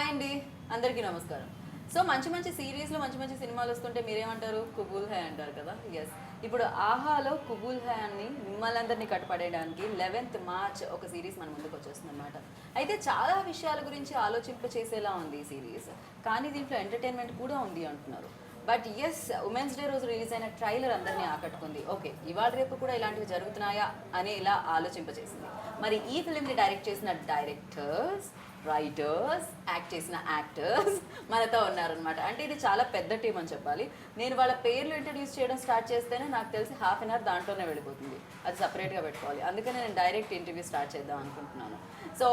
Hi అండి, అందరికీ నమస్కారం. సో మంచి మంచి సిరీస్లో మంచి మంచి సినిమాలు వస్తుంటే మీరేమంటారు? కుబూల్ హై అంటారు కదా. ఎస్, ఇప్పుడు ఆహాలో కుబూల్ హై అని మిమ్మల్ని అందరినీ కట్టుపడేయడానికి 11th March ఒక సిరీస్ మన ముందుకు వచ్చేస్తుంది అనమాట. అయితే చాలా విషయాల గురించి ఆలోచింప చేసేలా ఉంది ఈ సిరీస్, కానీ దీంట్లో ఎంటర్టైన్మెంట్ కూడా ఉంది అంటున్నారు. బట్ ఎస్, ఉమెన్స్ డే రోజు రిలీజ్ అయిన ట్రైలర్ అందరినీ ఆకట్టుకుంది. ఓకే, ఇవాళ రేపు కూడా ఇలాంటివి జరుగుతున్నాయా అని ఇలా ఆలోచింపచేసింది. మరి ఈ ఫిల్మ్ని డైరెక్ట్ చేసిన డైరెక్టర్స్, రైటర్స్, యాక్ట్ చేసిన యాక్టర్స్ మనతో ఉన్నారనమాట. అంటే ఇది చాలా పెద్ద టీం అని చెప్పాలి. నేను వాళ్ళ పేర్లు ఇంట్రడ్యూస్ చేయడం స్టార్ట్ చేస్తేనే నాకు తెలిసి ½ an hour దాంట్లోనే వెళ్ళిపోతుంది. అది సపరేట్గా పెట్టుకోవాలి. అందుకనే నేను డైరెక్ట్ ఇంటర్వ్యూ స్టార్ట్ చేద్దాం అనుకుంటున్నాను. సో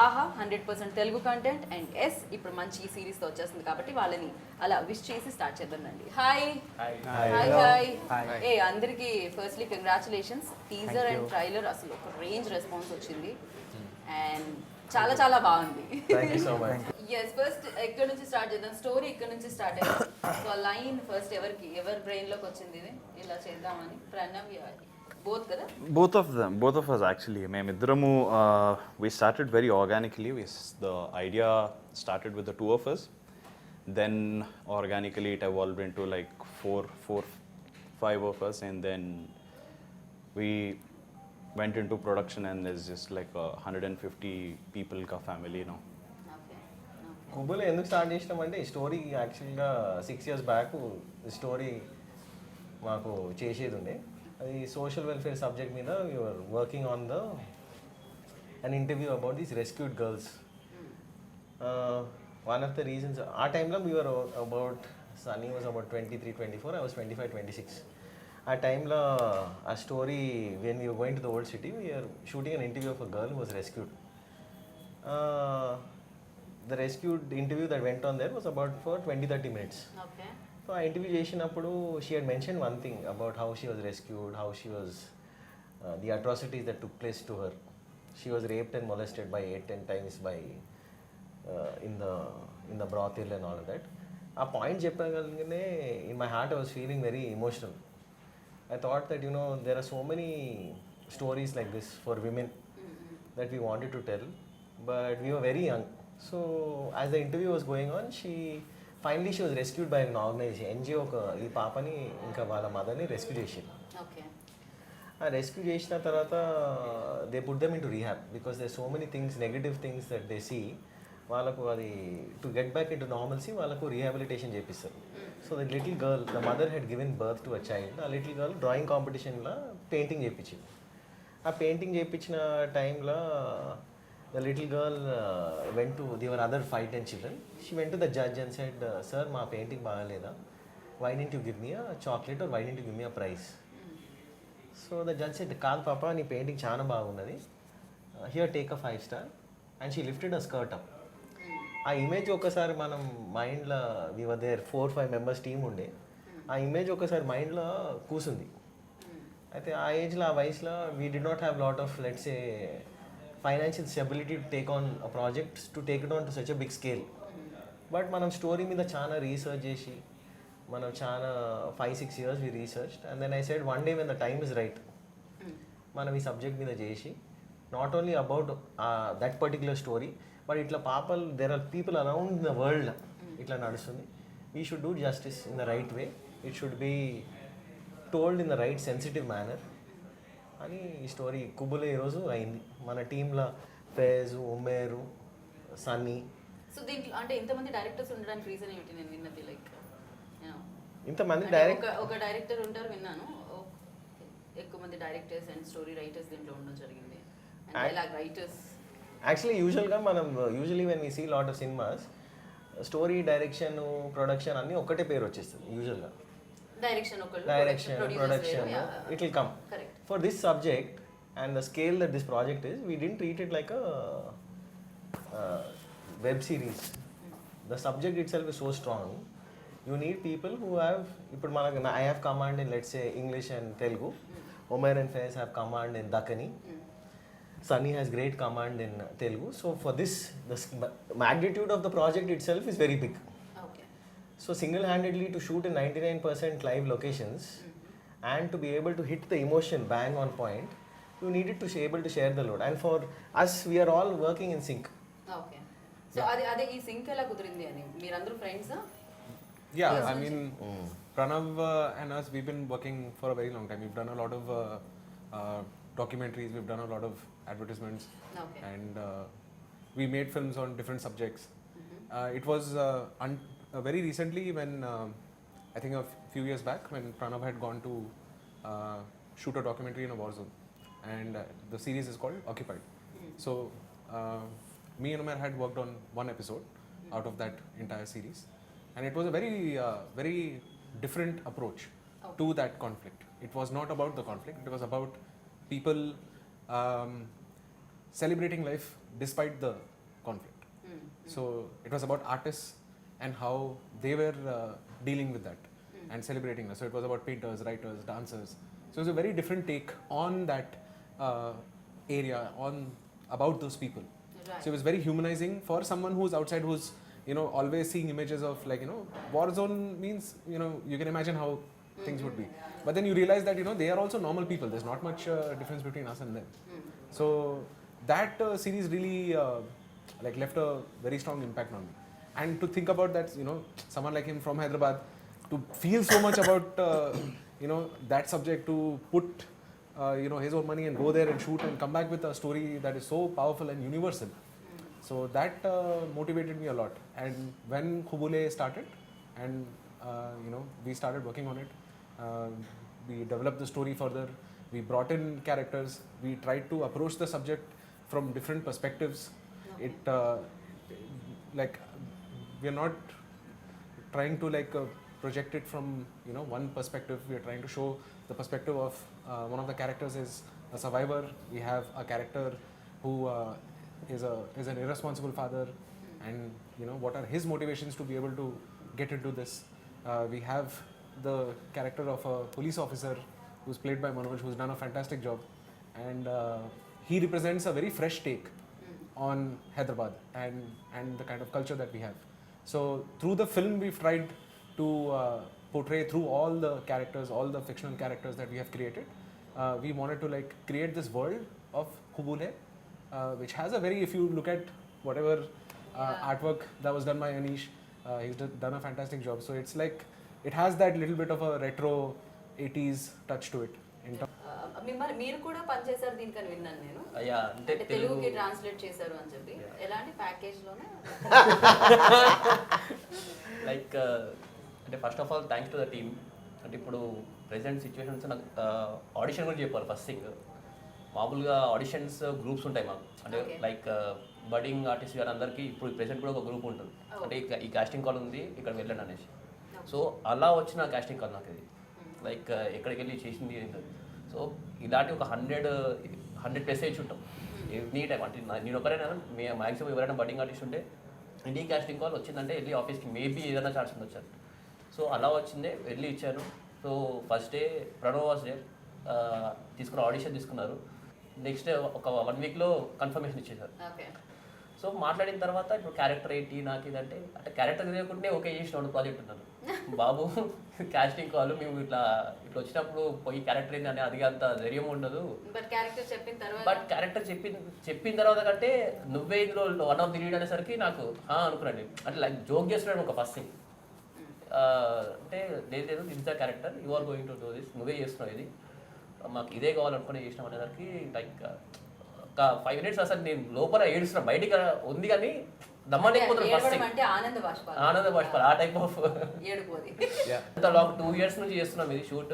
ఆహా 100% తెలుగు కంటెంట్ అండ్ ఎస్ ఇప్పుడు మంచి ఈ సిరీస్తో వచ్చేస్తుంది కాబట్టి వాళ్ళని అలా విష్ చేసి స్టార్ట్ చేద్దామండి. Hi hi hi. ఏ అందరికీ firstly congratulations. Teaser and trailer అసలు ఒక రేంజ్ రెస్పాన్స్ వచ్చింది అండ్ చాలా చాలా బాగుంది. ఎస్, ఫస్ట్ ఎక్కడి నుంచి స్టార్ట్ చేద్దాం? స్టోరీ ఇక్కడ నుంచి స్టార్ట్ అయ్యింది. సో ఆ లైన్ ఫస్ట్ ఎవరి బ్రెయిన్ లోకి వచ్చింది ఇది ఇలా చేద్దామని? Pranav, both kada? Both of us actually. Memiddramu, we started very organically. The idea started with the two of us. Then organically it evolved into like five of us, and then we went into production, and there's just like 150 people ka family now. Qubool ఎందుకు start చేసినామంటే ఈ story యాక్చువల్గా 6 years back ఈ story మాకు చేసేది ఉండే. అది social welfare subject మీద you're working on an interview about these rescued girls. One of the reasons ఆ టైంలో we're about Sunny was about 23-24, I was 25-26. ఆ టైంలో ఆ story when you going to the old city we're shooting an interview of a girl who was rescued. The rescued interview that went on there was about for 20-30 minutes. Okay. So I interview చేసినప్పుడు she had mentioned one thing about how she was rescued, how she was the atrocities that took place to her. She was raped and molested by 8-10 times by in the brothel and all of that. ఆ point చెప్పగలిగినే in my heart I was feeling very emotional. I thought that there are so many stories like this for women that we wanted to tell, but we were very young. So as the interview was going on, she was rescued by an organization, NGO. ఈ పాపని ఇంకా వాళ్ళ మదర్ని rescue చేసారు. Okay. ఆ rescue చేసిన తర్వాత they put them into rehab because they so many things, negative things that they see. వాళ్ళకు అది to get back into normalcy వాళ్ళకు రీహాబిలిటేషన్ చేపిస్తారు. So the little girl, the mother had given birth to a child. ఆ little girl drawing కాంపిటీషన్లో painting చేయించింది. ఆ painting చేయించిన టైంలో the little girl there were other 5-10 children. She went to the judge and said, sir, my painting bagaleda. Why didn't you give me a chocolate or why didn't you give me a prize? So the judge said, kaad papa, nee painting chaana bagunnadi. Here, take a 5-star. And she lifted her skirt up. ఆ image ఒకసారి మనం మైండ్లో, we were there 4-5 members team ఉండే, ఆ image ఒకసారి మైండ్లో కూసుంది. అయితే ఆ ఏజ్లో, ఆ వయసులో we did not have lot of let's A financial stability to take on a project, to take it on to such a big scale. But మనం స్టోరీ మీద చాలా రీసెర్చ్ చేసి, మనం చాలా 5-6 years we researched, and then I said one day when the time is right, మనం ఈ subject మీద చేసి not only about that particular story, but ఇట్లా people, there are people around the world ఇట్లా నడుస్తుంది. We should do justice in the right way. It should be told in the right sensitive manner అని ఈ story కుబుల్ ఈరోజు అయింది. మన టీంలో phase, ఉమేరు, Sunny. So దీంట్లో అంటే ఇంతమంది డైరెక్టర్స్ ఉండడానికి రీజన్ ఏమిటి? నేను విన్నది లైక్ ఇంతమంది ఒక డైరెక్టర్ ఉంటారు విన్నాను, ఎక్కువ మంది డైరెక్టర్స్ అండ్ స్టోరీ రైటర్స్ దీంట్లో ఉండడం జరిగింది. డైలాగ్ రైటర్స్ యాక్చువల్లీ యూజువల్గా మనం when we see lot of cinemas, story, direction, production అన్నీ ఒక్కటే పేరు వచ్చేస్తుంది యూజువల్గా. direction, production, it will come. Correct. For this subject and the scale that this project is, we didn't treat it like a web series. The subject itself is so strong. You need people who have, I have command in, let's say, English and Telugu. Omer and Faiz have command in Dakkani. Sunny has great command in Telugu. So for this, the magnitude of the project itself is very big. So single-handedly to shoot in 99% live locations and to be able to hit the emotion bang on point, you needed to be able to share the load. And for us, we are all working in sync. Okay. So అదే ఈ sync ఎలా కుదిరింది అని మీరందరూ ఫ్రెండ్సా? Yeah, I mean, Pranav and us, we've been working for a very long time. We've done a lot of documentaries, we've done a lot of advertisements, Okay. and we made films on different subjects. It was very recently when, I think a few years back, when Pranav had gone to shoot a documentary in a war zone, and the series is called Occupied. So, me and Umar had worked on one episode out of that entire series. And it was a very different approach to that conflict. It was not about the conflict, it was about people celebrating life despite the conflict. So it was about artists and how they were dealing with that and celebrating life. So it was about painters, writers, dancers. So it was a very different take on that area, about those people. Right. So it was very humanizing for someone who's outside, who's always seeing images of war zone means you can imagine how things would be, but then you realize that they are also normal people. There's not much difference between us and them. So that series really left a very strong impact on me, and to think about that, someone like him from Hyderabad to feel so much about that subject, to put his own money and go there and shoot and come back with a story that is so powerful and universal. So that motivated me a lot. And when Qubool started, and we started working on it, we developed the story further. We brought in characters. We tried to approach the subject from different perspectives. It we are not trying to project it from one perspective. We are trying to show the perspective of one of the characters is a survivor. We have a character who is an irresponsible father, and what are his motivations to be able to get into this. We have the character of a police officer who's played by Manoj, who's done a fantastic job, and he represents a very fresh take on Hyderabad and the kind of culture that we have. So through the film we've tried to portray through all the characters, all the fictional characters that we have created. We wanted to create this world of Qubool, which has a very, if you look at whatever artwork that was done by Anish, he's done a fantastic job. So it's it has that little bit of a retro 80s touch to it. మిమ్మల్ని మీరు కూడా పనిచేశారు దీనికని విన్నాను నేను. అంటే తెలుగుకి translate చేశారు అని చెప్పి. ఎలాంటి ప్యాకేజ్ లోనే? అంటే first of all thanks to the team. అంటే ఇప్పుడు ప్రెసెంట్ సిచ్యువేషన్స్ నాకు ఆడిషన్ గురించి చెప్పారు. ఫస్ట్ థింగ్, మామూలుగా ఆడిషన్స్ గ్రూప్స్ ఉంటాయి మాకు, అంటే బడ్డింగ్ ఆర్టిస్ట్ గారు అందరికీ ఇప్పుడు ప్రెసెంట్ కూడా ఒక గ్రూప్ ఉంటుంది. అంటే ఈ కాస్టింగ్ కాల్ ఉంది, ఇక్కడ వెళ్ళండి అనేసి. సో అలా వచ్చిన కాస్టింగ్ కాల్ నాకు ఇది, ఎక్కడికి వెళ్ళి చేసింది ఏంటది. సో ఇలాంటి ఒక 100+ ఏజ్ ఉంటాం ఎనీ టైం. అంటే నేను ఒకరైనా మ్యాక్సిమం ఎవరైనా బడ్డింగ్ ఆర్టిస్ట్ ఉంటే ఇండియా కాస్టింగ్ కాల్ వచ్చిందంటే వెళ్ళి ఆఫీస్కి మేబీ ఏదైనా ఛాన్స్ వచ్చాను. సో అలా వచ్చిందే, వెళ్ళి ఇచ్చాను. So first day Pranav was day, తీసుకున్న ఆడిషన్ తీసుకున్నారు. నెక్స్ట్ డే ఒక 1 వీక్లో కన్ఫర్మేషన్ ఇచ్చేసారు. సో మాట్లాడిన తర్వాత ఇప్పుడు క్యారెక్టర్ ఏంటి నాకు ఇదంటే, అంటే క్యారెక్టర్ తెలియకుండానే ఓకే చేసిన ప్రాజెక్ట్ ఉన్నారు బాబు. కాస్టింగ్ కాల్ మేము ఇట్లా వచ్చినప్పుడు పోయి క్యారెక్టర్ ఏంటి అంటే అది అంత ధైర్యం ఉండదు. బట్ క్యారెక్టర్ చెప్పిన తర్వాత కంటే నువ్వే ఇందులో వన్ ఆఫ్ ది లీడ్ అనేసరికి నాకు అనుకున్నాను. అంటే జోక్ చేస్తున్నాడు ఒక ఫస్ట్ థింగ్. అంటే లేదు this the character, you are going to do this, నువ్వే చేస్తున్నావు ఇది, మాకు ఇదే కావాలనుకుని చేసినాం అనేసరికి ఒక 5 minutes అసలు నేను లోపల ఏడుస్తున్నా, బయటికి ఉంది కానీ దమ్మని ఆనంద బాష్పాలు ఆ టైప్ ఆఫ్ లాంగ్ 2 years నుంచి చేస్తున్నాం ఇది shoot.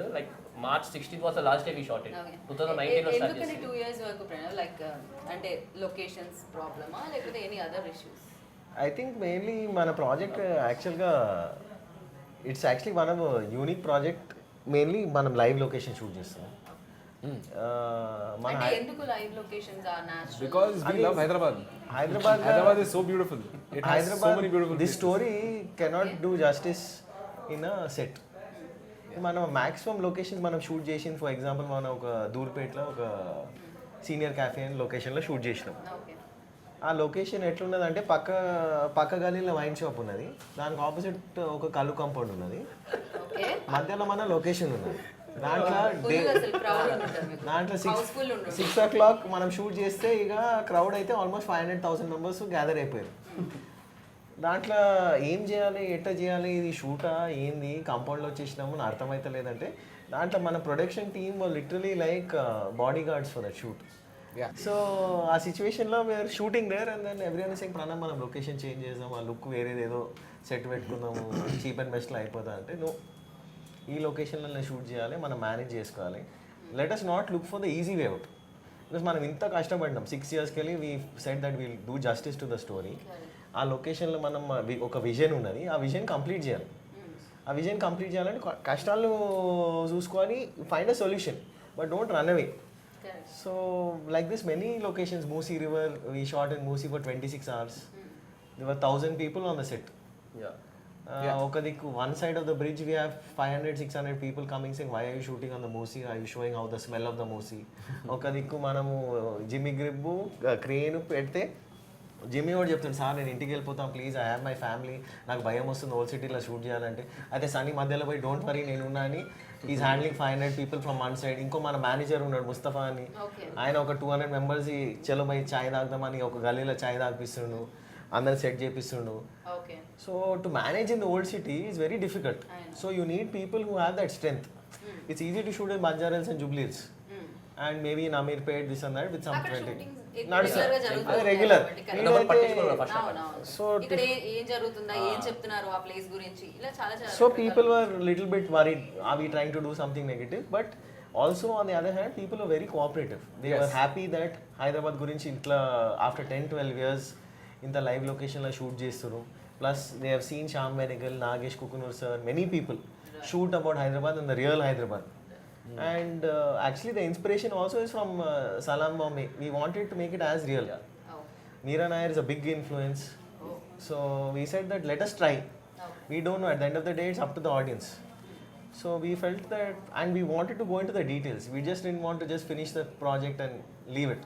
March 16th was the last day we shot it. 2019 లో స్టార్ట్ చేసాం. 2 years వరకు అంటే లొకేషన్స్ ప్రాబ్లమా లేకపోతే any other issues? I think mainly మన ప్రాజెక్ట్ యాక్చువల్గా it's actually one of unique project. Mainly మనం లైవ్ లొకేషన్ షూట్ చేస్తాం. ఎందుకు live locations are natural? Because we love Hyderabad. Hyderabad is so beautiful. It has so many beautiful this story cannot do justice in a set. మనం maximum locations మనం shoot చేసింది, for example మనం ఒక దూల్పేటలో ఒక senior cafe అని లొకేషన్లో shoot చేసినాం. ఆ లొకేషన్ ఎట్లున్నదంటే పక్క గలీలో వైన్ షాప్ ఉన్నది, దానికి ఆపోజిట్ ఒక కళ్ళు కాంపౌండ్ ఉన్నది, మధ్యలో మన లొకేషన్ ఉన్నది. దాంట్లో 6 o'clock మనం షూట్ చేస్తే ఇక క్రౌడ్ అయితే ఆల్మోస్ట్ 500,000 members గ్యాదర్ అయిపోయారు. దాంట్లో ఏం చేయాలి, ఎట్లా చేయాలి, ఇది షూటా ఏంది, కాంపౌండ్లో వచ్చేసినాము అని అర్థమైతే లేదంటే దాంట్లో మన production team literally like bodyguards for that shoot. So ఆ సిచ్యువేషన్లో we're shooting there and then everyone సింగ్ ప్రణమ్ మనం లొకేషన్ చేంజ్ చేద్దాం, ఆ లుక్ వేరేదేదో సెట్ పెట్టుకుందాము, చీప్ అండ్ బెస్ట్లో అయిపోతా అంటే నో, ఈ లొకేషన్లో షూట్ చేయాలి, మనం మేనేజ్ చేసుకోవాలి. Let us not look for the easy way out. Because మనం ఇంత కష్టపడ్డాం 6 yearsకి వెళ్ళి we set that will do justice to the story. ఆ లొకేషన్లో మనం ఒక విజన్ ఉన్నది, ఆ విజన్ కంప్లీట్ చేయాలి. ఆ విజన్ కంప్లీట్ చేయాలంటే కష్టాలు చూసుకొని find a solution, but don't run away. So like this many locations, Musi river, we shot in Musi for 26 hours. There were 1,000 people on the set. ఒక దిక్కు one side of the bridge we have 500-600 people coming saying why are you shooting on the Moosi, are you showing how the smell of the Moosi. ఒక దిక్కు మనము జిమ్మి గ్రిబ్బు crane పెడితే జిమ్మి కూడా చెప్తాడు, సార్ నేను ఇంటికి వెళ్ళిపోతాను please, I have my family, నాకు భయం వస్తుంది ఓల్డ్ సిటీలో షూట్ చేయాలంటే. అయితే సన్నీ మధ్యలో పోయి డోంట్ వరీ నేనున్నా అని is handling 500 people from one side. ఇంకో మన మేనేజర్ ఉన్నాడు ముస్తఫా అని, ఆయన ఒక 200 members చలో పోయి ఛాయ్ తాగుదామని ఒక గల్లీలో ఛాయ్ తాగిపిస్తుండు, అందరిని సెట్ చేపిస్తుండు. So to manage in the old city is very difficult. So you need people who have that strength. It's easy to shoot in Banjaras and Jubilee Hills and maybe in Ameerpet this and that with some 20 నడుస్తుంది regular. So people were little bit worried, are we trying to do something negative, but also on the other hand people are very cooperative. They are happy that Hyderabad గురించి ఇట్లా after 10-12 years ఇంత live లొకేషన్లో shoot చేస్తారు. Plus they have seen Shyam Benegal, Nagesh Kukunoor sir, many people shoot about Hyderabad and the real Hyderabad. And actually the inspiration also is from Salam Bombay. We wanted to make it as real. Meera Nair is a big influence. So we said that let us try. We don't know, at the end of the day it's up to the audience. So we felt that, and we wanted to go into the details. We just didn't want to just finish the project and leave it.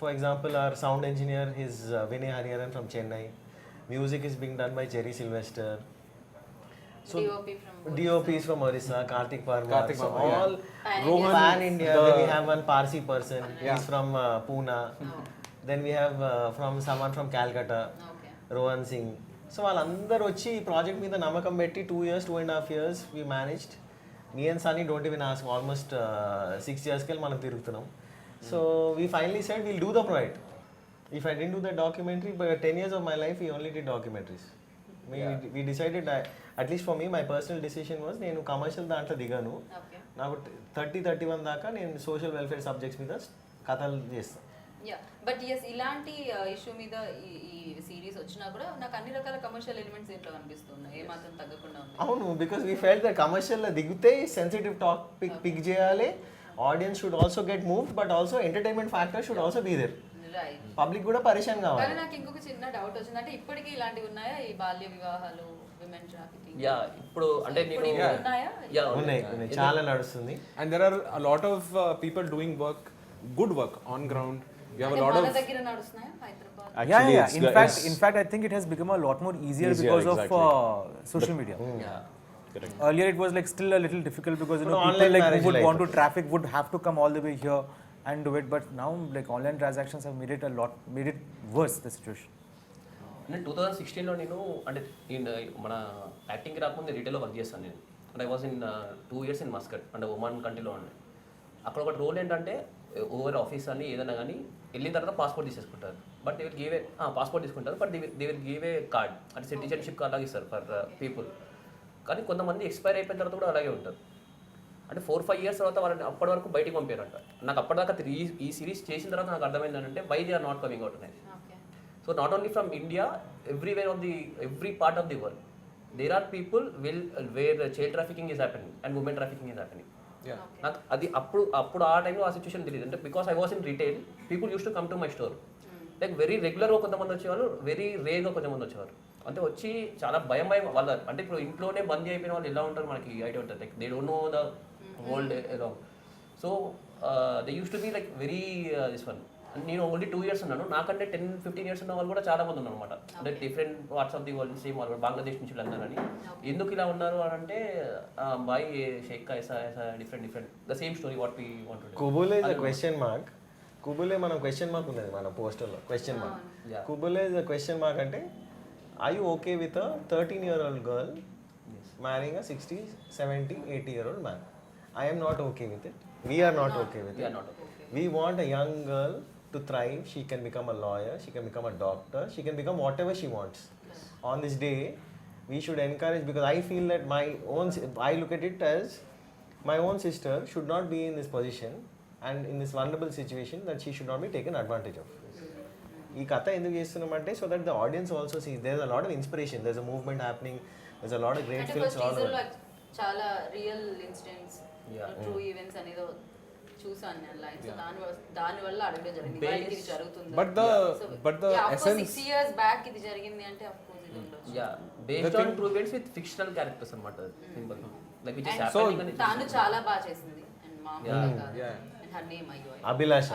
For example, our sound engineer is Vinay Hariharan from Chennai. Music is being done by Jerry Sylvester. So DOP is from Orissa, Karthik Parmar. So all pan India. Then we have one Parsi person. He's from Pune. Then we have from someone from Calcutta, Rohan Singh. So వాళ్ళందరూ వచ్చి ఈ project మీద నమ్మకం పెట్టి 2 years, 2.5 years we managed. Me and Sunny don't even ask, almost 6 yearsకి వెళ్ళి మనం తిరుగుతున్నాం. So we finally said we'll do the project. If I didn't do the documentary, but 10 years of my life we only did documentaries. We decided, at least for me, my personal decision was నేను commercial దాంట్లో దిగాను. నాకు 30-31 దాకా నేను social welfare subjects మీద కథలు చేస్తాను. But yes, ఇలాంటి ఇష్యూ మీద ఈ సిరీస్ వచ్చినా కూడా నాకు అన్ని రకాల కమర్షియల్ ఎలిమెంట్స్ దీంట్లో కనిపిస్తున్నాయి, ఏ మాత్రం తగ్గకుండా ఉంది. అవును, బికాస్ వీ ఫెల్ట్ ద కమర్షియల్లో దిగితే సెన్సిటివ్ టాపిక్ పిక్ చేయాలి, audience should also get move, but also entertainment factor should also be there. Public కూడా పరిశాన్ కావాలి. కానీ నాకు ఇంకొక చిన్న డౌట్ వచ్చింది, అంటే ఇప్పటికీ ఇలాంటివి ఉన్నాయా, ఈ బాల్య వివాహాలు, విమెన్ ట్రాఫికింగ్? యా, ఇప్పుడు అంటే నేను ఉన్నాయా? యా, ఉన్నాయి, చాలా నడుస్తుంది. And there are a lot of people doing work, good work on ground. We have a lot మన of దగ్గర నడుస్తున్నాయా Hyderabad? Actually, In fact, I think it has become a lot more easier because exactly. of social media. correct. Earlier, it was like still a little difficult because But people online like who marriage would like want to traffic would have to come all the way here and do it. But now, like online transactions have made it worse, the situation. అంటే 2016లో నేను అంటే మన యాక్టింగ్కి రాకముందు రీటైల్లో work చేస్తాను నేను. అంటే I was in 2 years in Muscat, అంటే Oman కంట్రీలో ఉండే. అక్కడ ఒక రోల్ ఏంటంటే ఓవర్ ఆఫీస్ అని ఏదైనా కానీ వెళ్ళిన తర్వాత పాస్పోర్ట్ తీసేసుకుంటారు. But they will give a passport తీసుకుంటారు, but they will give a card, అంటే సిటిజన్షిప్ కార్డ్ లాగా ఇస్తారు ఫర్ పీపుల్. కానీ కొంతమంది ఎక్స్పైర్ అయిపోయిన తర్వాత కూడా అలాగే ఉంటారు. అంటే 4-5 years తర్వాత వాళ్ళని అప్పటి వరకు బయటికి పంపారంట. నాకు అప్పటిదాకా ఈ సిరీస్ చేసిన తర్వాత నాకు అర్థమైంది ఏంటంటే why they are not coming out అనేది. So not only from India, everywhere of every part of the world there are people where child trafficking is happening and women trafficking is happening. నాకు అది అప్పుడు ఆ టైంలో ఆ situation తెలియదు. అంటే because I was in retail, people use to come to my store. Like very రెగ్యులర్గా కొంతమంది వచ్చేవాళ్ళు, వెరీ రేర్గా కొంతమంది వచ్చేవారు. అంటే వచ్చి చాలా భయం వాళ్ళ, అంటే ఇప్పుడు ఇంట్లోనే బందీ అయిపోయిన వాళ్ళు ఎలా ఉంటారు మనకి ఐడియా ఉంటుంది. Like they don't know the world around. So they use to be like very this one. నేను ఓన్లీ 2 years ఉన్నాను, నాకంటే 10-15 years ఉన్న వాళ్ళు కూడా చాలా మంది ఉన్నారు అనమాట. అంటే different parts of the world, same వాళ్ళు బంగ్లాదేశ్ నుంచి వెళ్ళారని. ఎందుకు ఇలా ఉన్నారు అని అంటే బాయ్ షేక్ ఐసా different the same story what we want to do. Qubool is a question mark. కుబూలే మనం క్వశ్చన్ మార్క్ ఉన్నది మన పోస్టర్లో క్వశ్చన్ మార్క్. కుబూలే ఇస్ అ క్వశ్చన్ మార్క్ అంటే Are you okay with a 13-year-old girl marrying a 60, 70, 80-year-old man? I am not okay with it. We are not okay with We it. are not okay. We want a young girl to thrive. She can become a lawyer, she can become a doctor, she can become whatever she wants. On this day, we should encourage, because I feel that I look at it as my own sister should not be in this position and in this vulnerable situation, that she should not be taken advantage of. ఈ కథ ఎందుకు చేస్తున్నామంటే so that the audience also see there is a lot of inspiration, there is a movement happening, there is a lot of great అంటే films first all టీజర్లో చాలా real incidents Yeah. True events అనేది చూసాను నేను line. So దాని వల్ల అడగడం జరిగింది ఇవాళ ఇది జరుగుతుంది. But the essence. 6 years back ఇది జరిగింది అంటే ఆఫ్ కోర్స్ ఇది ఉండొచ్చు. Yeah, based on true events with fictional characters అన్నమాట. Simple. Like which is And happening and తాను చాలా బాగా చేసింది అండ్ మామూలుగా కాదు. Yeah. And her name అయ్యో అభిలాష.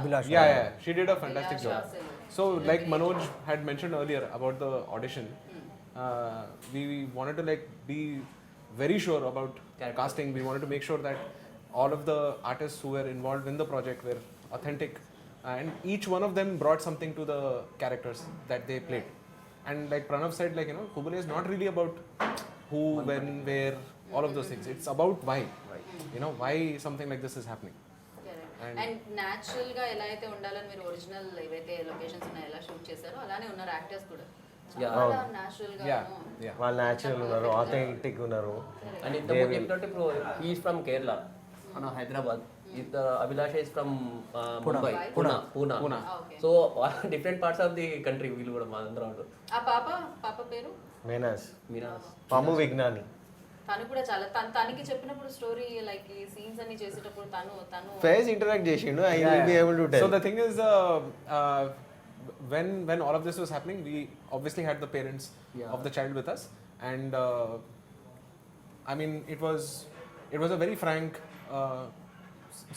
అభిలాష. Yeah, she did a fantastic job. అసలు. So, like Manoj had mentioned earlier about the audition, we wanted to like be very sure about casting. We wanted to make sure that all of the artists who were involved in the project were authentic, and each one of them brought something to the characters that they played. And like Pranav said, like Qubool is not really about who, when, where, all of those things. It's about why. Why something like this is happening. And natural గా ఎలా అయితే ఉండాలని మీరు original ఏవైతే locations ఉన్నాయో ఎలా shoot చేశారో అలానే ఉన్నారు యాక్టర్స్ కూడా. చాలా న్యాచురల్ గా Yeah. వాళ్ళు న్యాచురల్ ఉన్నారు, ఆథెంటిక్ ఉన్నారు. and ఇంతకుముందు చెప్పినట్టు ఇప్పుడు he is from Kerala, Hyderabad. Abhilasha is from Mumbai, Pune. Okay. So different parts of the country వీళ్ళు కూడా మా అందరూ ఉంటారు. ఆ పాప పేరు మేనాస్, మీనాస్. పాము విజ్ఞాని. తను కూడా చాలా తనకి చెప్పినప్పుడు స్టోరీ లైక్ ఈ సీన్స్ అన్ని చేసేటప్పుడు తను ఫేస్ ఇంటరాక్ట్ చేసిండు. I will be able to So tell. the thing is, when all of this was happening, we obviously had the parents of the child with us, and I mean it was a very frank,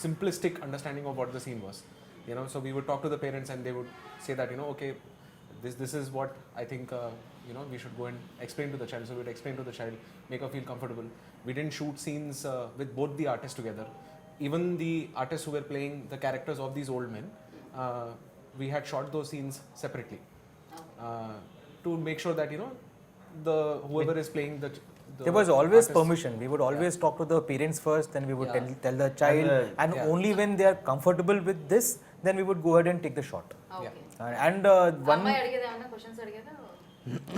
simplistic understanding of what the scene was. So we would talk to the parents and they would say that okay, this is what I think we should go and explain to the child. So we would explain to the child, make her feel comfortable. We didn't shoot scenes with both the artists together. Even the artists who were playing the characters of these old men, we had shot those scenes separately to make sure that the whoever is playing the There was always artist- permission. We would always talk to the parents first, then we would tell the child, and only when they are comfortable with this, then we would go ahead and take the shot. Okay. And one, అమ్మాయి అడిగేదా ఏమన్నా questions అడిగేదా?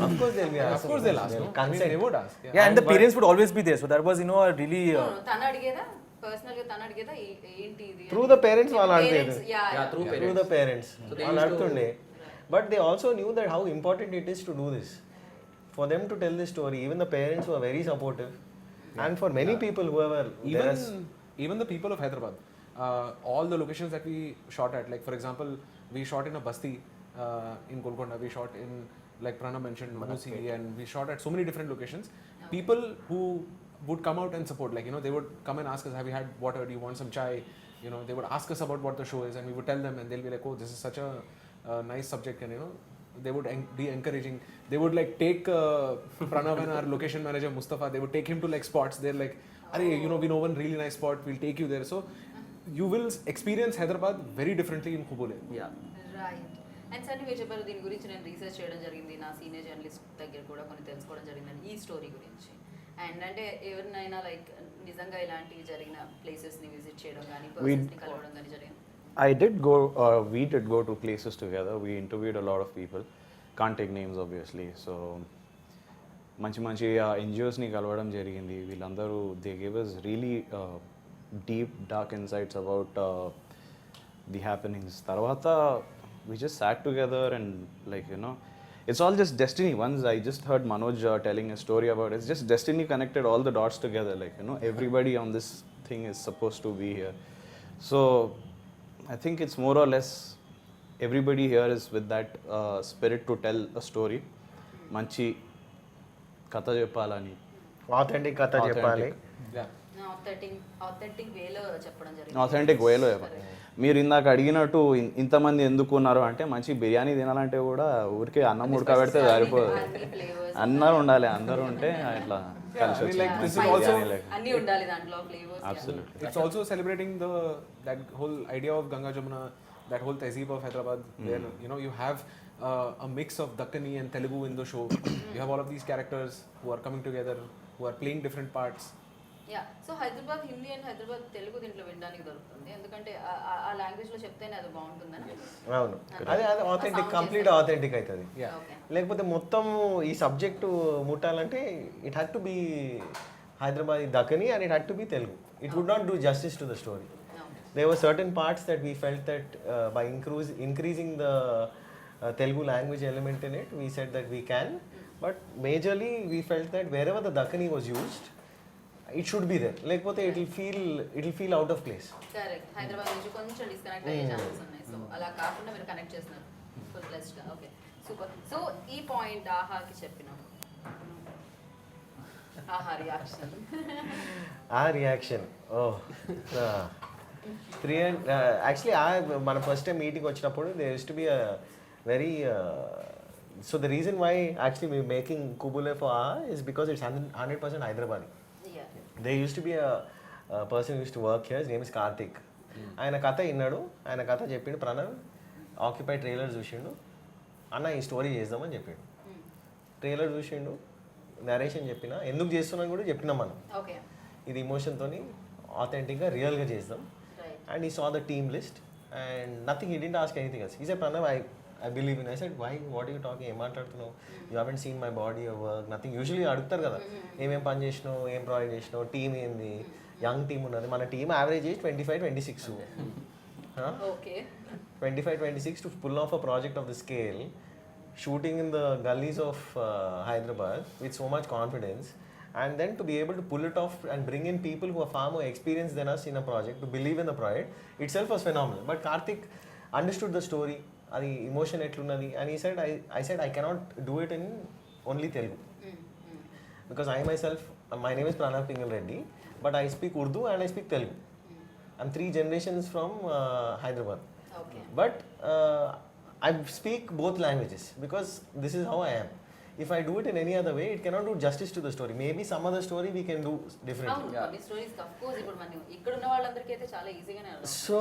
Of course they'll be Of asking. course they'll ask. No? I mean, Consent. they would ask. yeah, and the parents would always be there. So that was a really. తను అడిగేదా personal గా తను అడిగేదా ఏంటి ఇది? Through the parents వాళ్ళు అడిగేది. Yeah, through Through the parents. So they వాళ్ళు used to- అడుగుతుండే. But they also knew that how important it is to do this. For them to tell this story, even the parents were very supportive. And for many people whoever Even the people of Hyderabad, all the locations that we shot at, like for example, we shot in a basti in Golconda, we shot in, like Pranav mentioned, Musi, and we shot at so many different locations. People who would come out and support, like they would come and ask us, have you had water, do you want some chai? They would ask us about what the show is, and we would tell them, and they'll be like, oh, this is such a nice subject, and they would be encouraging. They would like take Pranav and our location manager Mustafa, they would take him to like spots. They're like, "Arey, we know one really nice spot, we'll take you there." So you will experience Hyderabad very differently in Qubool. Yeah. Right. And sir మీరు చెప్పారు దీని గురించి నేను research చేయడం జరిగింది, నా senior journalist దగ్గర కూడా కొన్ని తెలుసుకోవడం జరిగిందని ఈ స్టోరీ గురించి. అండ్ అంటే ఎవరినైనా లైక్ నిజంగా ఇలాంటివి జరిగిన ప్లేసెస్ని విజిట్ చేయడం కానీ పర్సన్స్ని కలవడం కానీ జరిగింది? We did go to places together. We interviewed a lot of people. Can't take names obviously. So మంచి ఎన్జిఓస్ని కలవడం జరిగింది. వీళ్ళందరూ they give us really deep dark insights about the happenings. తర్వాత we just sat together and like it's all just destiny. Once I just heard Manoj telling a story about it. It's just destiny connected all the dots together, like everybody on this thing is supposed to be here. So I think it's more or less everybody here is with that spirit to tell a story. Manchi katha cheppalani. Authentic కథ చెప్పాలి. Yeah. Authentic వేలో చెప్పడం జరిగింది. Authentic వేలో చెప్పాలి. మీరు ఇందాక అడిగినట్టు ఇంతమంది ఎందుకు ఉన్నారు అంటే మంచి బిర్యానీ తినాలంటే కూడా ఊరికే అన్నం ఉడకబెడితే సరిపోదు, అందరూ ఉండాలి. అందరూ ఉంటే ఇట్లా కలిసి I mean, like, this is వచ్చి also- బిర్యానీ like అన్నీ ఉండాలి దాంట్లో flavours. absolutely. It's also celebrating that whole idea of Ganga Jamuna, that whole tehzeeb of Hyderabad, where you have a mix of Dakkani and Telugu in the show. You have all of these characters who are coming together, who are playing different parts. Yeah so Hyderabad Hindi and Hyderabad Telugu దీంట్లో వినడానికి దొరుకుతుంది, ఎందుకంటే ఆ లాంగ్వేజ్లో చెప్తేనే అది బాగుంటుందని. అవును, అదే ఆథెంటిక్, కంప్లీట్ ఆథెంటిక్ అవుతుంది. ఓకే లేకపోతే మొత్తం ఈ సబ్జెక్టు ముట్టాలంటే it had to be Hyderabad Dakhani and it had to be Telugu. It would not do justice to the story. There were certain parts that we felt that by increasing the Telugu language element in it, we said that we can. But majorly, we felt that wherever the Dakkani was used, it should be there. Lekapothe it'll feel out of place. Correct, Hyderabad నుంచి కొంచెం disconnect అయ్యే chances ఉన్నాయి. So అలా కాకుండా మీరు connect చేస్తున్నారు full ప్లస్గా. Okay super. So ఈ పాయింట్ ఆహాకి చెప్పినాం, Aha reaction. Our reaction, actually మన ఫస్ట్ టైం మీటింగ్ వచ్చినప్పుడు there used to be a very so the reason why actually we're making Qubool for is because it's 100% Hyderabadi. There used to be a person who used to work here, his name is Karthik. ఆయన కథ విన్నాడు, ఆయన కథ చెప్పిండు, Pranav occupy trailer చూసిండు, అన్న ఈ story చేద్దామని చెప్పిండు. ట్రైలర్ చూసిండు, నరేషన్ చెప్పిన, ఎందుకు చేస్తున్నాను కూడా చెప్పినాం మనం. ఓకే ఇది ఇమోషన్తో ఆథెంటిక్గా రియల్గా చేద్దాం. And he saw the team list and nothing, he didn't ask anything else. He said, Pranav, I believe in. I said, why? What are you talking? Em maatladutunnavu? You haven't seen my body or work, nothing. Usually aduguతారు కదా, ఏమేం పని చేసినావు, ఏం project చేసినావు, team ఏంది, young team ఉన్నది. మన team average age 25-26. Okay 25-26 to pull off a project of the scale, shooting in the gullies of Hyderabad with so much confidence, and then to be able to pull it off and bring in people who are far more experienced than us in a project, to believe in the project itself was phenomenal. But Karthik understood the story, adi emotion etlunnadi, and he said, I said I cannot do it in only Telugu, because I myself, my name is Pranav Pingal Reddy, but I speak Urdu and I speak Telugu. I'm 3 generations from Hyderabad. Okay But I speak both languages because this is how I am. If I do it in any other way, it cannot do justice to the story. Maybe some other story we can do differently. అవును, కొన్ని stories of course ఇప్పుడు మనం ఇక్కడ ఉన్న వాళ్ళందరికీ అయితే చాలా ఈజీగానే అర్థం. So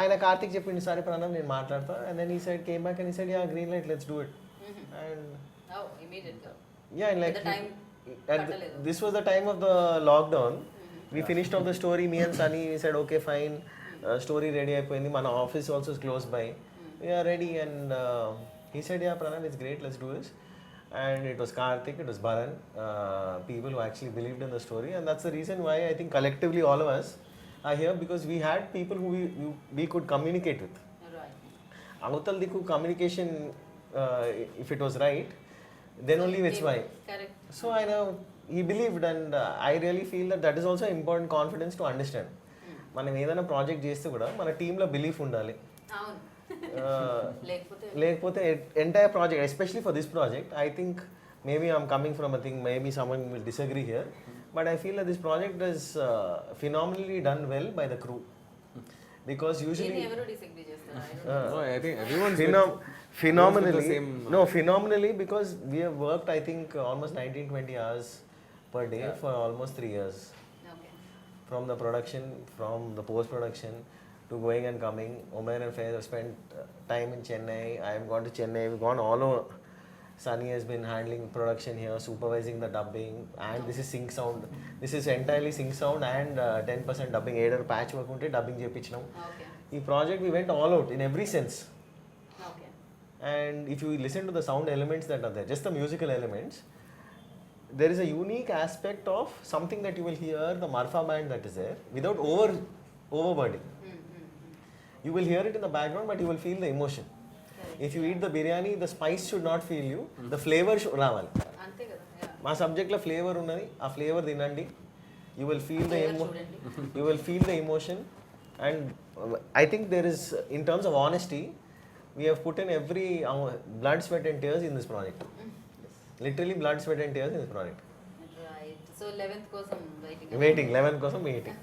ఆయన కార్తిక్ చెప్పిండు, సరే ప్రణవ్ నేను మాట్లాడతా, and then he said, came back and he said, yeah, green light, let's do it. And oh immediate గా yeah, and like the time this was the time of the lockdown. We finished off the story, me and Sunny, we said okay fine, story ready అయిపోయింది, మన office also is close by, we are ready. And he said, yeah Pranav, it's great, let's do this. And it was Karthik, it was Bharan, people who actually believed in the story, and that's the reason why I think collectively all of us are here, because we had people who we could communicate with. Right. Avatal diku communication, if it was right, then only it's why. Correct. So I know he believed, and I really feel that that is also important confidence to understand. మనం ఏదైనా project చేస్తే కూడా మన టీంలో belief ఉండాలి. అవును, లేకపోతే entire project, especially for this project, I think maybe I'm coming from a thing, maybe someone will disagree here, but I feel that this project is phenomenally done well by the crew, because usually ఎవరు disagree చేస్తారు? No, I think everyone's phenomenally, because we have worked, I think, almost 19-20 hours per day for almost 3 years. Okay From the production, from the post-production, to going and coming. Omer and Faiz have spent time in Chennai. I have gone to Chennai. We've gone all over. Sunny has been handling production here, supervising the dubbing, and this is sync sound. This is entirely sync sound and 10% dubbing. Either patch work unte dubbing chepichinam. Okay This project we went all out in every sense. Okay And if you listen to the sound elements that are there, just the musical elements, there is a unique aspect of something that you will hear, the Marfa band that is there, without overburdening. You will hear it in the background, but you will feel the emotion. If you eat the biryani, the spice should not feel you, the flavor should రావాలి. అంతే కదా. మా సబ్జెక్ట్లో flavour ఉన్నది, ఆ flavour తినండి, you will feel the చూడండి. you will feel the emotion. And I think there is, in terms of honesty, we have put in every blood, sweat and tears in this project. Literally blood, sweat and tears in this project. Right. So 11th కోసం waiting. Waiting, 11 కోసం waiting.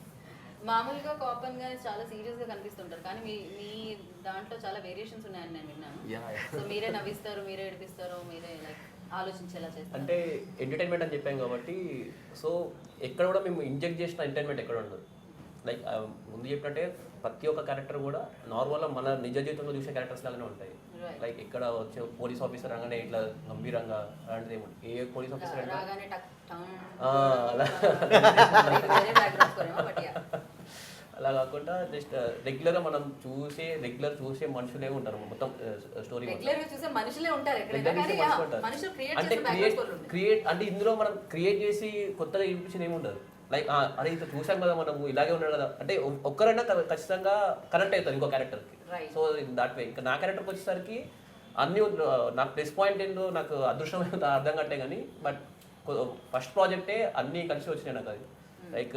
మామూలుగా కాపన్ గా చాలా serious గా కనిపిస్తుంటారు, కానీ మీ దాంట్లో చాలా variations ఉన్నాయని నేను విన్నాను. సో మీరే నవ్విస్తారు, మీరే ఏడిపిస్తారు, మీరే లైక్ ఆలోచించేలా చేస్తారు. అంటే ఎంటర్టైన్మెంట్ అని చెప్పాం కాబట్టి, సో ఎక్కడ కూడా మేము ఇంజెక్ట్ చేసిన ఎంటర్టైన్మెంట్ ఎక్కడ ఉండదు. లైక్ ముందు చెప్పినట్టే ప్రతి ఒక్క క్యారెక్టర్ కూడా నార్మల్గా మన నిజ జీవితంలో చూసే క్యారెక్టర్స్ లాగానే ఉంటాయి. లైక్ ఇక్కడ వచ్చే పోలీస్ ఆఫీసర్ అనగానే ఇట్లా గంభీరంగా అలాంటిది ఏమి ఏ పోలీస్ ఆఫీసర్ అయినా అలా కాకుండా జస్ట్ రెగ్యులర్గా మనం చూసే మనుషులే ఉంటారు మొత్తం స్టోరీ. అంటే క్రియేట్ అంటే ఇందులో మనం క్రియేట్ చేసి కొత్తగా చూపించింది ఏమి ఉండదు. లైక్ అరే ఇంత చూసాం కదా మనం ఇలాగే ఉన్నాడు కదా అంటే ఒక్కరైనా ఖచ్చితంగా కనెక్ట్ అవుతారు ఇంకో క్యారెక్టర్కి. సో దాట్ వే ఇంకా నా క్యారెక్టర్కి వచ్చేసరికి అన్నీ నాకు ప్లస్ పాయింట్ ఏంటో నాకు అదృష్టం ఏంటో అర్థం కట్టే కానీ బట్ ఫస్ట్ ప్రాజెక్టే అన్నీ కలిసి వచ్చినాయి నాకు. అది లైక్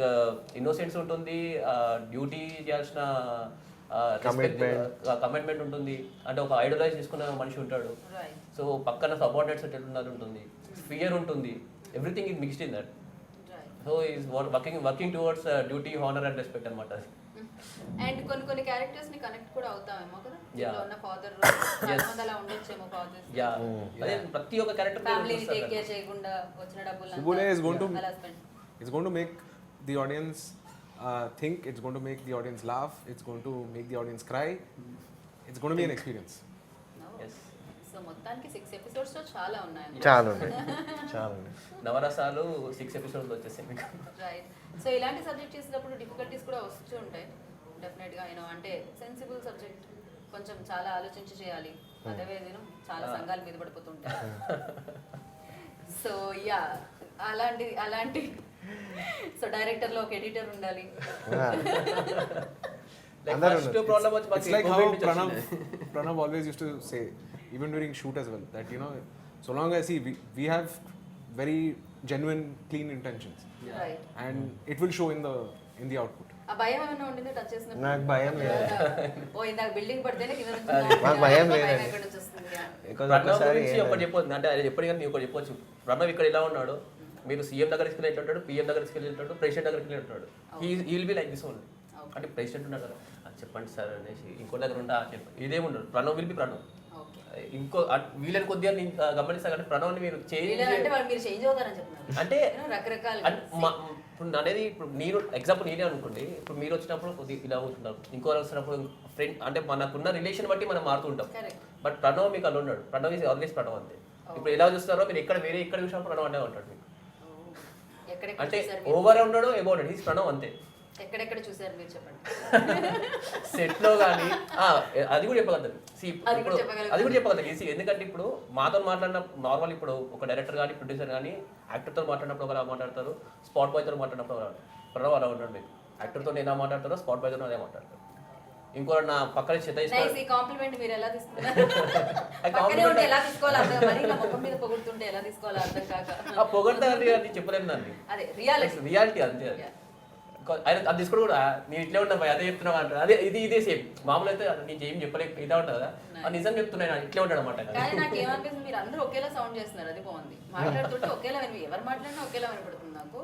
ఇన్నోసెన్స్ ఉంటుంది, డ్యూటీ చేయాల్సిన కమిట్మెంట్ ఉంటుంది, అంటే ఒక ఐడలైజ్ చేసుకున్న మనిషి ఉంటాడు, సో పక్కన సబార్డినేట్స్ ఎట్లున్నారు ఉంటుంది, ఫియర్ ఉంటుంది, everything is mixed in that. So is working towards duty, honour and respect అనమాట. అండ్ కొన్ని క్యారెక్టర్స్ ని కనెక్ట్ కూడా అవుతామేమో కదా, ఇంట్లో ఉన్న ఫాదర్ అలా ఉండొచ్చేమో ఫాదర్స్. అదే ప్రతి ఒక్క క్యారెక్టర్ ఫ్యామిలీని టేక్ కేర్ చేయకుండా వచ్చిన డబ్బులు Qubool is going to make the audience think, it's going to make the audience laugh, it's going to make the audience cry, it's going to be an experience. So మొత్తానికి 6 episodes లో చాలా ఉన్నాయి. చాలా నవరసాలు 6 episodes వచ్చేసాయి మీకు. Right. So ఇలాంటి subject చేసినప్పుడు డిఫికల్టీస్ కూడా వస్తూ ఉంటాయి డెఫినెట్గా. అంటే సెన్సిబుల్ సబ్జెక్ట్, కొంచెం చాలా ఆలోచించి చేయాలి, అదే చాలా సంఘాలు మీద పడిపోతుంటాయి. సో యా అలాంటి సో డైరెక్టర్లో ఒక ఎడిటర్ ఉండాలి. It's like how Pranav always used to say, even during shoot as well, that so long as we have very genuine, clean intentions, right. and it will show in the output. ఆ భయం ఏమైనా ఉండింది touch చేసినప్పుడు? నాకు భయం లేదు. ఓ ఇందాక building పడితేనే కింద నుంచి నాకు భయం లేదు. ఎక్కడ నుంచి వస్తుంది? ప్రణవ్ గురించి ఒకటి చెప్పొచ్చు, అంటే అది ఎప్పటికీ కానీ ఒకటి చెప్పొచ్చు. ప్రణవ్ ఇక్కడ ఇలా ఉన్నాడు, మీరు సీఎం దగ్గరికి వెళ్ళి ఎట్లుంటాడు, పిఎం దగ్గరికి వెళ్ళి ఎట్లుంటాడు, ప్రెసిడెంట్ దగ్గరికి వెళ్ళి ఎట్లుంటాడు. He will be like this only. అంటే ప్రెసిడెంట్ ఉన్నాడు కదా, చెప్పండి సార్ అనేసి, ఇంకో దగ్గర ఉంటా చెప్పండి, ఇదేముండదు. Pranav will be Pranav. ఇంకో వీళ్ళని కొద్దిగా నేను గమనిస్తాను కానీ ప్రణవ్ని మీరు అంటే రకరకాల అనేది ఇప్పుడు నేను ఎగ్జాంపుల్ నేనే అనుకోండి, ఇప్పుడు మీరు వచ్చినప్పుడు కొద్దిగా ఇలా అవుతుంటారు, ఇంకో వచ్చినప్పుడు ఫ్రెండ్, అంటే మనకున్న రిలేషన్ బట్టి మనం మారుతుంటాం. బట్ ప్రణవ్ మీకు అలా ఉన్నాడు, ప్రణవ్ ఈజ్ ఆల్వేస్ ప్రణవ్ అంతే. ఇప్పుడు ఎలా చూస్తారో మీరు ఎక్కడ చూసినప్పుడు ప్రణవ్ అంటే ఉంటాడు మీకు. అంటే ఓవర్ ఉన్నాడు, ఎబో ఉన్నాడు, ఈజ్ ప్రణవ్ అంతే. ఎక్కడెక్కడ చూసారు మీరు చెప్పండి. సెట్ లో కానీ అది కూడా చెప్పగలుగుతారు, అది కూడా చెప్పగలుగుతారు ఈజీ. ఎందుకంటే ఇప్పుడు మాతో మాట్లాడిన నార్మల్, ఇప్పుడు ఒక డైరెక్టర్ కానీ ప్రొడ్యూసర్ కానీ యాక్టర్తో మాట్లాడినప్పుడు ఒకలా మాట్లాడతారు, స్పాట్ బాయ్తో మాట్లాడినప్పుడు ప్రణవ్ అలా ఉన్నాడు. మీకు యాక్టర్తో ఎలా మాట్లాడతారో స్పాట్ బాయ్తో అదే మాట్లాడతారు. ఇంకో నా పక్కన కాంప్లిమెంట్ మీరు ఎలా తీసుకున్నారు? ఎలా తీసుకోవాలి అర్థం, మరి నా ముఖం మీద పొగుడుతుంటే ఎలా తీసుకోవాలి అర్థం కాక పొగడతారు అది చెప్పలేము దాన్ని. అదే రియాలిటీ అంతే. ఆయన అది తీసుకోవడం కూడా నేను ఇట్లే ఉన్నా అదే చెప్తున్నా అంటారు. అదే ఇదే సేమ్. మామూలు అయితే నీకు ఏం చెప్పలేక ఇదా ఉంటుంది కదా, అది నిజం చెప్తున్నాను ఇట్లే ఉంటాడు అనమాట. కానీ నాకు ఏమనిపిస్తుంది, మీరు అందరూ ఒకేలా సౌండ్ చేస్తున్నారు, అది బాగుంది. మాట్లాడుతుంటే ఒకేలా ఎవరు మాట్లాడినా ఒకేలా వినపడుతుంది నాకు.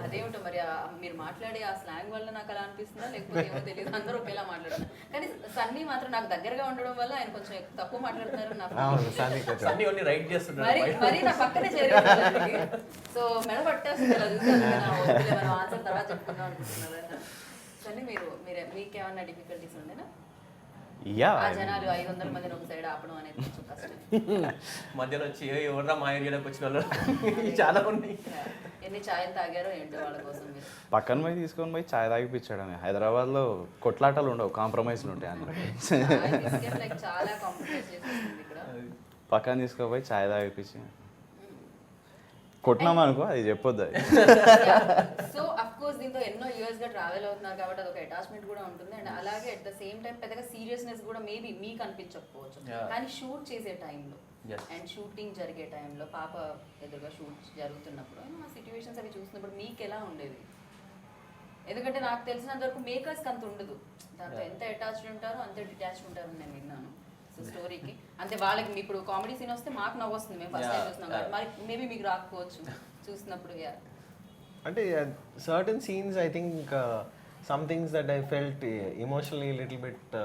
అదేమిటో మరి మీరు మాట్లాడే ఆ స్లాంగ్ వల్ల నాకు అలా అనిపిస్తుందా లేకపోతే ఏమో తెలియదు, అందరూ ఒకేలా మాట్లాడుతున్నారు. కానీ సన్నీ మాత్రం నాకు దగ్గరగా ఉండడం వల్ల ఆయన కొంచెం తక్కువ మాట్లాడుతున్నారు. సన్నీ ఓన్లీ రైట్ చేస్తున్నారు, మరి నా పక్కనే చేరే. సో మెడ పట్టేస్తుంది ఆన్సర్ తర్వాత చెప్పుకుందాం అనుకుంటున్నారు. సన్నీ మీకేమన్నా డిఫికల్టీస్ ఉండేనా? జనాలు 500 మందిని ఒక సైడ్ ఆపడం అనేది కొంచెం కష్టం. మధ్యలో వచ్చి ఎవరా మా ఏరియాలోకి వచ్చిన వాళ్ళు చాలా ఉన్నాయి. ఎన్ని ఛాయలు తాగారో ఏంటో వాళ్ళ కోసం మీరు. పక్కన పోయి తీసుకొని పోయి ఛాయ్ తాగిపించడమే. హైదరాబాద్లో కొట్లాటలు ఉండవు, కాంప్రమైజ్లు ఉంటాయి అన్న. చాలా కాంప్రమైజ్ చేసేసింది ఇక్కడ. పక్కన తీసుకుపోయి ఛాయ్ తాగిపించి కొట్టినామనుకో అది చెప్పొద్దు. సో అఫ్ కోర్స్ దీంతో ఎన్నో ఇయర్స్ గా ట్రావెల్ అవుతున్నారు కాబట్టి అదొక అటాచ్మెంట్ కూడా ఉంటుంది. అండ్ అలాగే అట్ ద సేమ్ టైం పెద్దగా సీరియస్నెస్ కూడా మేబీ మీకు అనిపించకపోవచ్చు, కానీ షూట్ చేసే టైంలో అండ్ షూటింగ్ జరిగే టైంలో పాప ఎదురుగా షూట్ జరుగుతున్నప్పుడు ఆ సిచ్యువేషన్స్ అవి చూసినప్పుడు మీకు ఎలా ఉండేది? ఎందుకంటే నాకు తెలిసినంత వరకు మేకర్స్కి అంత ఉండదు, దాంతో ఎంత అటాచ్డ్ ఉంటారో అంతే డిటాచ్డ్ ఉంటారని నేను విన్నాను. సో స్టోరీకి అంతే వాళ్ళకి ఇప్పుడు కామెడీ సీన్ వస్తే మాకు నవ్వు వస్తుంది, మేము ఫస్ట్ టైం చూస్తున్నాం కాబట్టి. మరి మేబీ మీకు రాకపోవచ్చు చూసినప్పుడు. అంటే certain scenes I think some things that I felt emotionally little bit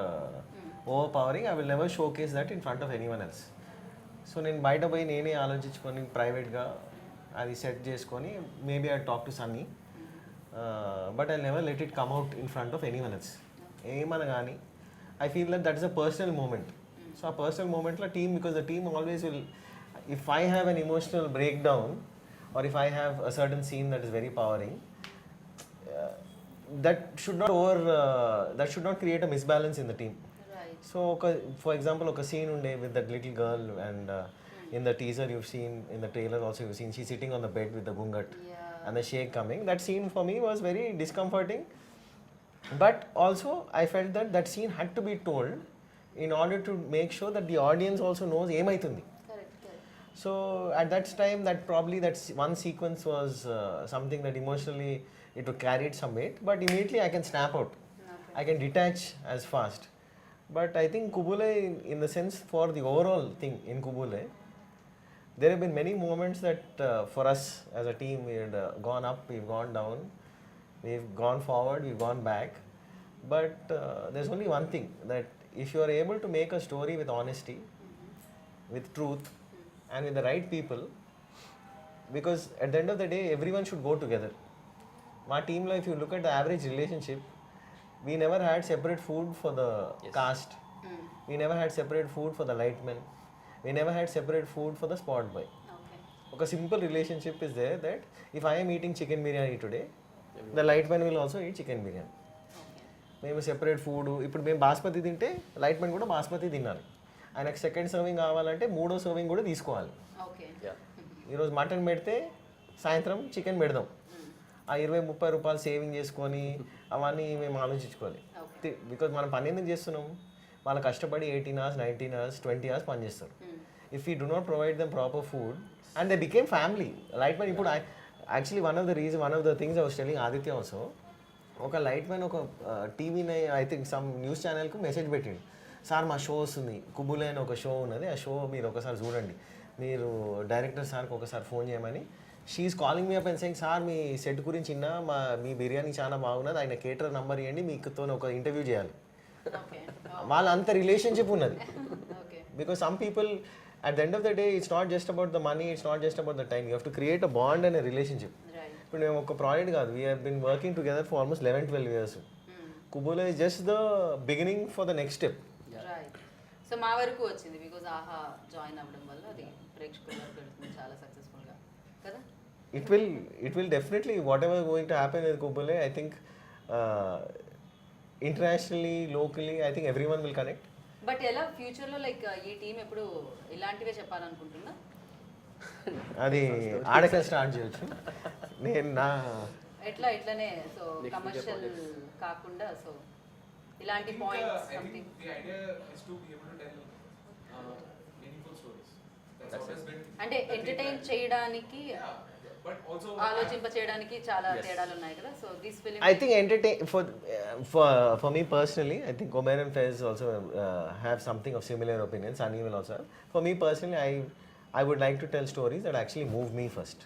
overpowering. I will never showcase that in front of anyone else. So నేను బయట పోయి నేనే ఆలోచించుకొని ప్రైవేట్గా అది సెట్ చేసుకొని maybe I talk to Sunny but I never let it come out in front of anyone else. ఏమన్నా కానీ I feel that is a personal moment. So ఆ పర్సనల్ మూమెంట్లో team, because the team always will, if I have an emotional breakdown or if I have a certain scene that is very powering, that should not create a misbalance in the team. Right. So for example, a scene unde with that little girl, and in the teaser you've seen, in the trailer also you've seen, she's sitting on the bed with the gungat and the shake coming. That scene for me was very discomforting, but also I felt that that scene had to be told in order to make sure that the audience also knows emaitundi. Correct. So at that time, that probably that one sequence was something that emotionally it carried some weight, but immediately I can snap out. I can detach as fast. But I think Qubool, in the sense for the overall thing in Qubool, there have been many moments that for us as a team, we had gone up, we've gone down, we've gone forward, we've gone back. But there's only one thing, that if you are able to make a story with honesty, with truth, and with the right people, because at the end of the day, everyone should go together. My team life, if you look at the average relationship, we never had separate food for the cast. We never had separate food for the lightmen. We never had separate food for the spot boy. Okay. A simple relationship is there, that if I am eating chicken biryani today, the lightman will also eat chicken biryani. మేము separate food, ఇప్పుడు మేము బాస్మతి తింటే లైట్మెన్ కూడా బాస్మతి తినాలి. ఆయనకు second serving కావాలంటే మూడో serving కూడా తీసుకోవాలి. Okay. ఈరోజు మటన్ పెడితే సాయంత్రం చికెన్ పెడదాం. ఆ 20-30 రూపాయలు సేవింగ్ చేసుకొని అవన్నీ మేము ఆలోచించుకోవాలి. బికాజ్ మనం పని ఎందుకు చేస్తున్నాం, వాళ్ళు కష్టపడి 18 hours, 19 hours, 20 hours పని చేస్తారు. If you do not provide them proper food, and they became family. Light man ఇప్పుడు actually one of the things I was telling Aditya also, ఒక లైట్ మ్యాన్ ఒక టీవీని ఐ థింక్ సమ్ న్యూస్ ఛానల్కు message పెట్టిండు, sir మా show వస్తుంది, కుబుల్ అని ఒక షో ఉన్నది, ఆ షో మీరు ఒకసారి చూడండి, మీరు డైరెక్టర్ సార్కి ఒకసారి ఫోన్ చేయమని. She's calling me up and saying, sir మీ సెట్ గురించి విన్నా, మీ బిర్యానీ చాలా బాగున్నది, ఆయన కేటర్ నంబర్ ఇవ్వండి, మీకుతో ఒక ఇంటర్వ్యూ చేయాలి. వాళ్ళ అంత రిలేషన్షిప్ ఉన్నది. Because some people at the end of the day, it's not just about the money, it's not just about the time, you have to create a bond and a relationship. ఇప్పుడు మేము ఒక project కాదు, we have been working together for almost 11-12 years. Qubool is just the beginning for the next step. Right. So మా వరకు వచ్చింది because ఆహా join అవ్వడం వల్ల అది ప్రేక్షకుల వరకు వెళ్తుంది చాలా సక్సెస్ఫుల్గా కదా. It will definitely, whatever going to happen with Qubool, I think internationally, locally, I think everyone will connect. But ఎలా ఫ్యూచర్లో లైక్ ఈ టీం ఎప్పుడు ఇలాంటివే చెప్పాలనుకుంటుందా? అది ఆడక స్టార్ట్ చేయొచ్చు. నేను నా ఇట్లానే సో కమర్షియల్ కాకుండా సో ఇలాంటి points something. The idea is to be able to tell meaningful stories. That's always been. అంటే ఎంటర్టైన్ చేయడానికి, But also ఆలోచింప చేయడానికి చాలా తేడాలు ఉన్నాయి కదా. So this film I think for me personally, I think Omer and Fez also have something of similar opinion. Sunny will also have. For me personally, I would like to tell stories that actually move me first.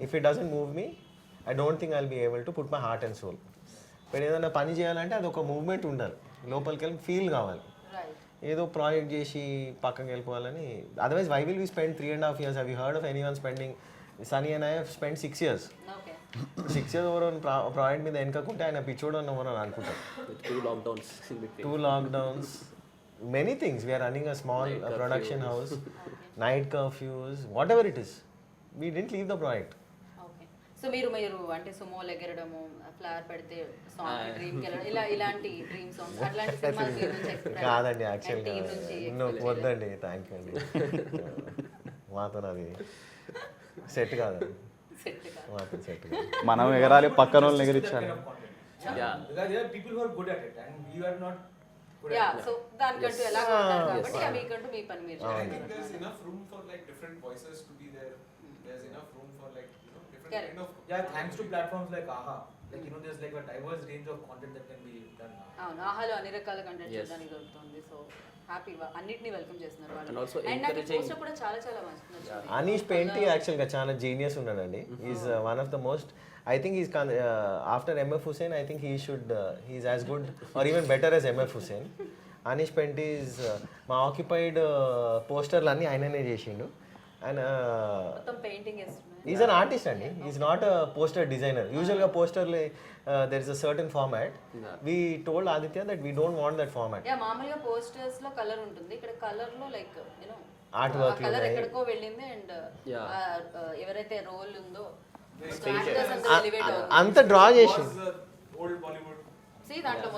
If it doesn't move me, I don't think I'll be able to put my heart and soul. ఇప్పుడు ఏదైనా పని చేయాలంటే అది ఒక movement ఉండాలి, లోపలికి వెళ్ళి feel కావాలి. రైట్. ఏదో ప్రాజెక్ట్ చేసి పక్కకి వెళ్ళిపోవాలని. Otherwise why will we spend 3.5 years? Have you heard of anyone spending? Sunny and I have spent 6 years. Okay. 6 years over project మీద వెనకకుంటే ఆయన పిచ్చోడు అన్నవని అనుకుంటారు. 2 lockdowns in between. 2 lockdowns, many things. We are running a small production house, night curfews, whatever it is. We didn't leave the project. Okay. So మీరు అంటే సుమోలు ఎగరడము, flower పెడితే song డ్రీమ్కి వెళ్ళడం, ఇలాంటి dream songs అట్లాంటి సినిమాలు మీ నుంచి ఎక్స్పెక్ట్ కాదండి, యాక్చువల్గా టీం నుంచి వద్దండి, థ్యాంక్ యూ అండి. మాతో అది సెట్ కాదు, సెట్ కాదు. మాతో సెట్ కాదు. మనం ఎగరాలి, పక్కన వాళ్ళని ఎగిరించాలి. Yeah. Because there are people who are good at it and you are not good yeah. at it. So దానికంటూ ఎలా ఉంటారు కాబట్టి మీకంటూ మీ పని మీరు I think చేస్తారు. there's enough room for like different voices to be there. There's enough room for like different Correct. kind of. Yeah, thanks to platforms like AHA. Like there's like a diverse range of content that can be done now. అవును, ఆహాలో అన్ని రకాల content Yes. చూడడానికి దొరుకుతుంది. So హ్యాపీగా అన్నిటిని welcome చేస్తున్నారు వాళ్ళు. And also అండ్ నాకు encouraging- పోస్టర్ కూడా చాలా చాలా నచ్చింది. అనీష్ పెయింటి యాక్చువల్గా చాలా జీనియస్ ఉన్నాడండి. Is one of the most, I think is after M F Husain, I think he is as good or even better as M F Husain. Aneesh పెయింటి ఈజ్ మా ఆక్యుపైడ్ పోస్టర్లు అన్నీ ఆయననే చేసిండు. అండ్ మొత్తం పెయింటింగ్ వేస్తున్నాయి. ఈజ్ అన్ ఆర్టిస్ట్ అండి, is not a poster designer. యూజువల్గా పోస్టర్లీ there is a certain format. We told Aditya that we don't want that format. Yeah మామూలుగా పోస్టర్స్ లో కలర్ ఉంటుంది, ఇక్కడ కలర్ లో like you know art work colour ఎక్కడికో వెళ్ళింది అండ్ ఎవరైతే రోల్ ఉందో అంత డ్రా చేసి old Bollywood. See, దాంట్లో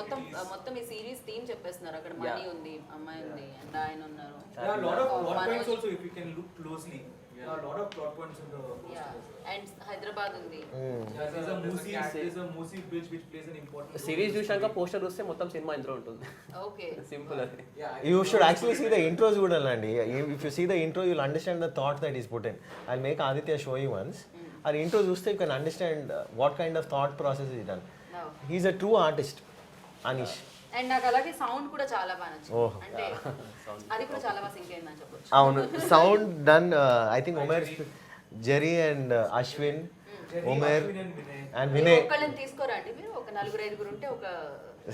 మొత్తం ఈ సిరీస్ థీమ్ చెప్పేస్తున్నారు. అక్కడ మనీ ఉంది, అమ్మాయి ఉంది అండ్ ఆయన ఉన్నారు. There are a lot of plot points also if you can look closely. There are a lot of plot points in the posters. And Hyderabad ఉంది. There's a Musi bridge which plays an important role. Series చూసాక poster చూస్తే మొత్తం cinema ఇందులో ఉంటుంది. Okay. Simple అది. You should actually see the intros కూడా అండి. If you see the intro, you'll understand the thought that is put in. I'll make Aditya show you once. Our intro చూస్తే you can understand what kind of thought process is done. He's a true artist, Anish. And నాకు అలాగే sound కూడా చాలా బాగా నచ్చింది. Oh. అంటే అది కూడా చాలా బాగా సింక్ అయిందని చెప్పొచ్చు. అవును, sound done I think Umer, Jerry and Ashwin, Umer and Vinay. ఒక్కళ్ళని తీసుకోరా అండి మీరు? ఒక 4-5 ఉంటే ఒక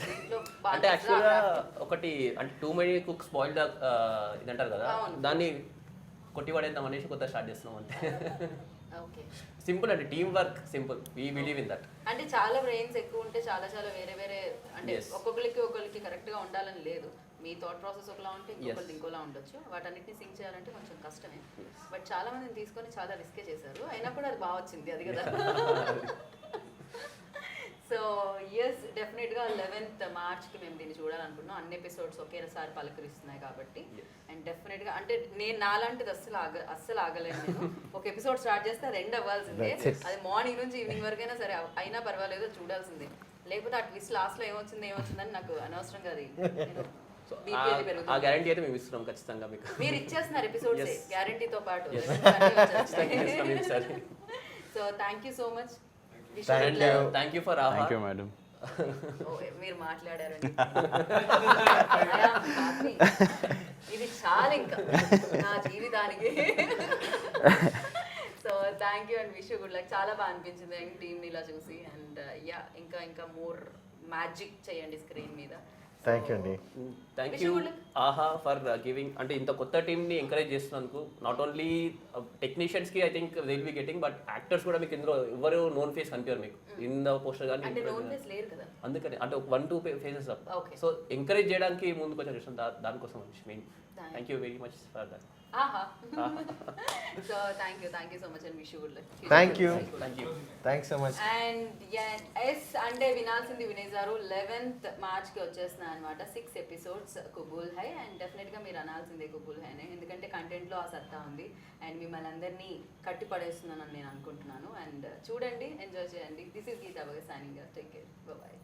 దీంట్లో అంటే యాక్చువల్గా ఒకటి అంటే టూ మెనీ కుక్ స్పాయిల్ ఇది అంటారు కదా, దాన్ని కొట్టి పడేద్దాం అనేసి కొత్త స్టార్ట్ చేస్తున్నాం అంతే. ఓకే. సింపుల్ అంటే team work simple, we believe in that. అంటే చాలా బ్రెయిన్స్ ఎక్కువ ఉంటే చాలా వేరే అంటే ఒక్కొక్కరికి కరెక్ట్ గా ఉండాలని లేదు. మీ థాట్ ప్రాసెస్ ఒకలా ఉంటే ఇంకొకటి ఇంకోలా ఉండొచ్చు. వాటన్నిటిని సింక్ చేయాలంటే కొంచెం కష్టమే. బట్ చాలా మందిని తీసుకొని చాలా రిస్కే చేశారు, అయినా కూడా అది బాగా వచ్చింది, అది కదా. సో ఎస్, డెఫినెట్గా 11th మార్చ్కి మేము దీన్ని చూడాలనుకున్నాం. అన్ని ఎపిసోడ్స్ ఒకేసారి పలకరిస్తున్నాయి కాబట్టి. అండ్ డెఫినెట్గా అంటే నేను నాలాంటిది అస్సలు ఆగలేను నేను. ఒక ఎపిసోడ్ స్టార్ట్ చేస్తే అది ఎండ్ అవ్వాల్సిందే. అది మార్నింగ్ నుంచి ఈవినింగ్ వరకైనా సరే అయినా పర్వాలేదు చూడాల్సిందే. లేకపోతే ఆ ట్విస్ట్ లాస్ట్లో ఏమొచ్చిందని నాకు అనవసరంగా అది ఆ గ్యారంటీ అయితే మేము ఇస్తున్నాం ఖచ్చితంగా మీకు. మీరు ఇచ్చేస్తున్నారు ఎపిసోడ్స్ గ్యారంటీతో పాటు. So thank you so much. Thank you for thank you madam. మీరు మాట్లాడారండి. ఇది చాలా ఇంకా నా జీవితానికి. So thank you and wish you good luck. చాలా బాగా అనిపించింది టీమ్ని ఇలా చూసి. అండ్ యా ఇంకా మోర్ మ్యాజిక్ చేయండి స్క్రీన్ మీద. థ్యాంక్ యూ అండి. Thank you Aha for giving, అంటే ఇంత కొత్త టీమ్ని ఎంకరేజ్ చేస్తున్నందుకు. నాట్ ఓన్లీ టెక్నీషియన్స్కి I think they will be getting, but actors కూడా మీకు ఇందులో ఎవరు నోన్ ఫేస్ కనిపించారు మీకు ఇన్ ద పోస్టర్ కానీ. అందుకని అంటే 1-2 ఫేసెస్ అప్. సో ఎంకరేజ్ చేయడానికి ముందుకు వచ్చి చూస్తాం, దానికోసం main. Thank you very much for that. So thank you so much and wish you good luck. Thank you. Thanks so much. And yes అంటే వినాల్సింది వినేశారు. 11th మార్చ్కి వచ్చేస్తున్నాయి అనమాట 6 ఎపిసోడ్స్ కుబూల్ హై. అండ్ డెఫినెట్గా మీరు అనాల్సిందే కుబూల్ హై అనే, ఎందుకంటే కంటెంట్లో ఆ సత్తా ఉంది. అండ్ మిమ్మల్ని అందరినీ కట్టి పడేస్తున్నానని నేను అనుకుంటున్నాను. అండ్ చూడండి, ఎంజాయ్ చేయండి. దిస్ ఈస్ గీతా బగ సైనింగ్. Take care, bye.